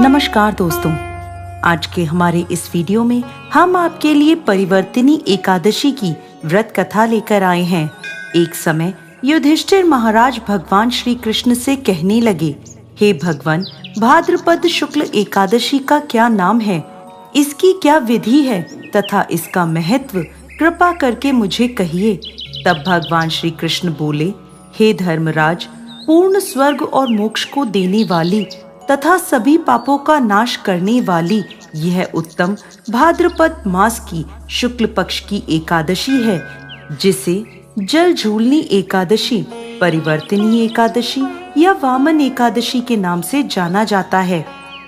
नमस्कार दोस्तों, आज के हमारे इस वीडियो में हम आपके लिए परिवर्तिनी एकादशी की व्रत कथा लेकर आए हैं। एक समय युधिष्ठिर महाराज भगवान श्री कृष्ण से कहने लगे, हे भगवान, भाद्रपद शुक्ल एकादशी का क्या नाम है, इसकी क्या विधि है तथा इसका महत्व कृपा करके मुझे कहिए। तब भगवान श्री कृष्ण बोले, हे धर्मराज, पूर्ण स्वर्ग और मोक्ष को देने वाली तथा सभी पापों का नाश करने वाली यह उत्तम भाद्रपद मास की शुक्ल पक्ष की एकादशी है, जिसे जल झूलनी एकादशी, परिवर्तिनी एकादशी या वामन एकादशी के नाम से जाना जाता है।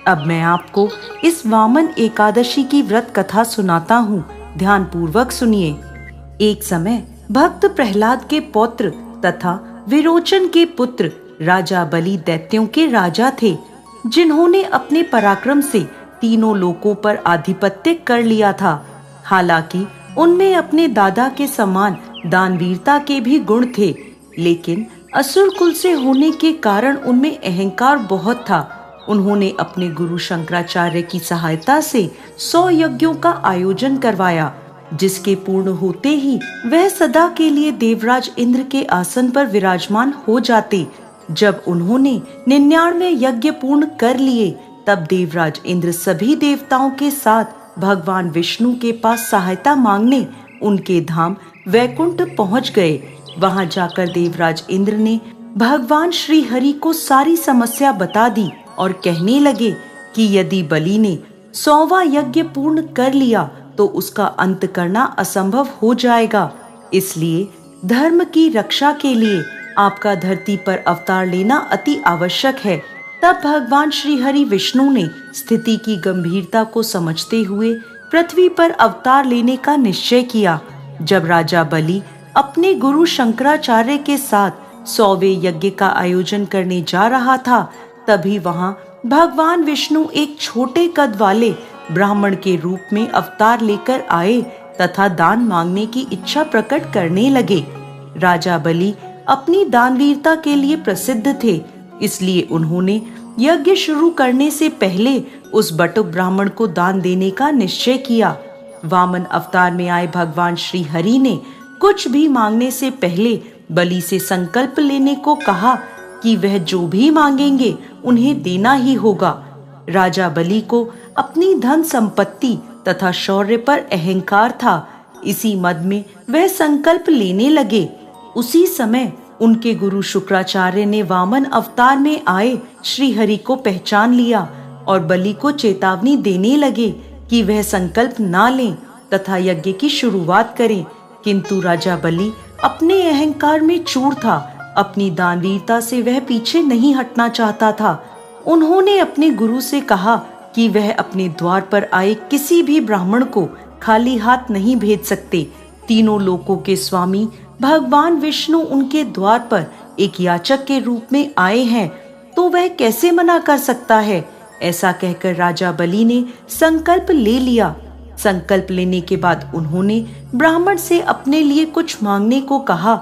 अब मैं आपको इस वामन एकादशी की व्रत कथा सुनाता हूँ, ध्यान पूर्वक सुनिए। एक समय भक्त प्रहलाद के पौत्र तथा विरोचन के पुत्र राजा बलि दैत्यों के राजा थे, जिन्होंने अपने पराक्रम से तीनों लोकों पर आधिपत्य कर लिया था। हालांकि उनमें अपने दादा के समान दानवीरता के भी गुण थे, लेकिन असुर कुल से होने के कारण उनमें अहंकार बहुत था। उन्होंने अपने गुरु शंकराचार्य की सहायता से 100 यज्ञों का आयोजन करवाया, जिसके पूर्ण होते ही वह सदा के लिए देवराज इंद्र के आसन पर विराजमान हो जाते। जब उन्होंने 99 यज्ञ पूर्ण कर लिए, तब देवराज इंद्र सभी देवताओं के साथ भगवान विष्णु के पास सहायता मांगने उनके धाम वैकुंठ पहुंच गए। वहां जाकर देवराज इंद्र ने भगवान श्री हरि को सारी समस्या बता दी और कहने लगे कि यदि बलि ने 100वां यज्ञ पूर्ण कर लिया तो उसका अंत करना असंभव हो जाएगा। इसलिए धर्म की रक्षा के लिए आपका धरती पर अवतार लेना अति आवश्यक है। तब भगवान श्री हरि विष्णु ने स्थिति की गंभीरता को समझते हुए पृथ्वी पर अवतार लेने का निश्चय किया। जब राजा बलि अपने गुरु शंकराचार्य के साथ 100वें यज्ञ का आयोजन करने जा रहा था, तभी वहां भगवान विष्णु एक छोटे कद वाले ब्राह्मण के रूप में अवतार लेकर आए तथा दान मांगने की इच्छा प्रकट करने लगे। राजा बलि अपनी दानवीरता के लिए प्रसिद्ध थे, इसलिए उन्होंने यज्ञ शुरू करने से पहले उस बटुक ब्राह्मण को दान देने का निश्चय किया। वामन अवतार में आए भगवान श्री हरि ने कुछ भी मांगने से पहले बलि से संकल्प लेने को कहा कि वह जो भी मांगेंगे उन्हें देना ही होगा। राजा बलि को अपनी धन संपत्ति तथा शौर्य पर अहंकार था। इसी मद में वह संकल्प लेने लगे। उसी समय उनके गुरु शुक्राचार्य ने वामन अवतार में आए श्री हरि को पहचान लिया और बलि को चेतावनी देने लगे कि वह संकल्प ना लें तथा यज्ञ की शुरुआत करें। किंतु राजा बलि अपने अहंकार में चूर था। अपनी दानवीरता से वह पीछे नहीं हटना चाहता था। उन्होंने अपने गुरु से कहा कि वह अपने द्वार पर आए किसी भी ब्राह्मण को खाली हाथ नहीं भेज सकते। तीनों लोकों के स्वामी भगवान विष्णु उनके द्वार पर एक याचक के रूप में आए हैं, तो वह कैसे मना कर सकता है। ऐसा कहकर राजा बलि ने संकल्प ले लिया। संकल्प लेने के बाद उन्होंने ब्राह्मण से अपने लिए कुछ मांगने को कहा।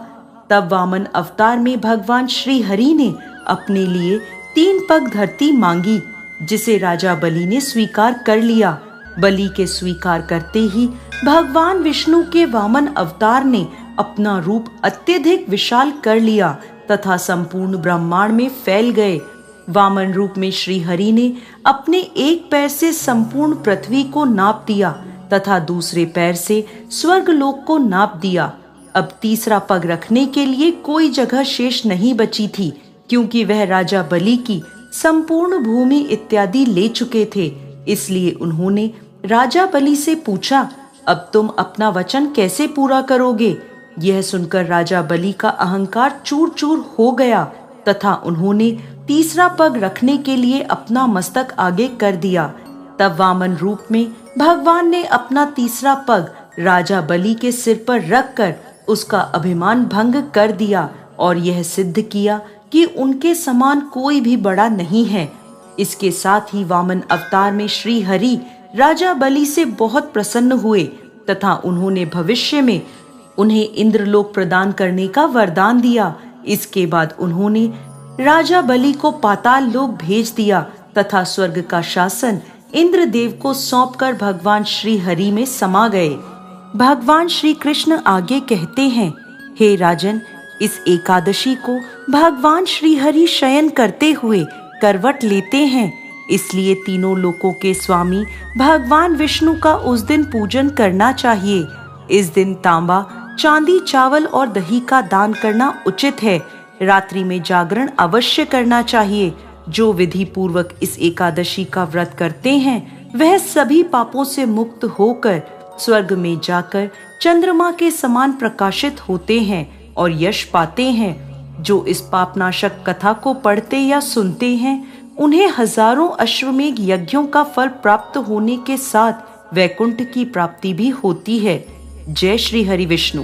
तब वामन अवतार में भगवान श्री हरि ने अपने लिए 3 पग धरती मांगी, जिसे राजा बलि ने स्वीकार कर लिया। बलि के स्वीकार करते ही भगवान विष्णु के वामन अवतार ने अपना रूप अत्यधिक विशाल कर लिया तथा संपूर्ण ब्रह्मांड में फैल गए। वामन रूप में श्री हरि ने अपने एक पैर से संपूर्ण पृथ्वी को नाप दिया तथा दूसरे पैर से स्वर्ग लोक को नाप दिया। अब तीसरा पग रखने के लिए कोई जगह शेष नहीं बची थी, क्योंकि वह राजा बलि की संपूर्ण भूमि इत्यादि ले चुके थे। इसलिए उन्होंने राजा बलि से पूछा, अब तुम अपना वचन कैसे पूरा करोगे। यह सुनकर राजा बलि का अहंकार चूर चूर हो गया तथा उन्होंने तीसरा पग रखने के लिए अपना मस्तक आगे कर दिया। तब वामन रूप में भगवान ने अपना तीसरा पग राजा बलि के सिर पर रखकर उसका अभिमान भंग कर दिया और यह सिद्ध किया कि उनके समान कोई भी बड़ा नहीं है। इसके साथ ही वामन अवतार में श्री हरि राजा बलि से बहुत प्रसन्न हुए तथा उन्होंने भविष्य में उन्हें इंद्रलोक प्रदान करने का वरदान दिया। इसके बाद उन्होंने राजा बलि को पाताल लोक भेज दिया तथा स्वर्ग का शासन इंद्रदेव को सौंपकर भगवान श्री हरि में समा गए। भगवान श्री कृष्ण आगे कहते हैं, हे राजन, इस एकादशी को भगवान श्री हरि शयन करते हुए करवट लेते हैं, इसलिए तीनों लोकों के स्वामी भगवान विष्णु का उस दिन पूजन करना चाहिए। इस दिन तांबा, चांदी, चावल और दही का दान करना उचित है। रात्रि में जागरण अवश्य करना चाहिए। जो विधि पूर्वक इस एकादशी का व्रत करते हैं वह सभी पापों से मुक्त होकर स्वर्ग में जाकर चंद्रमा के समान प्रकाशित होते हैं और यश पाते हैं। जो इस पापनाशक कथा को पढ़ते या सुनते हैं उन्हें हजारों अश्वमेघ यज्ञों का फल प्राप्त होने के साथ वैकुंठ की प्राप्ति भी होती है। जय श्री हरि विष्णु।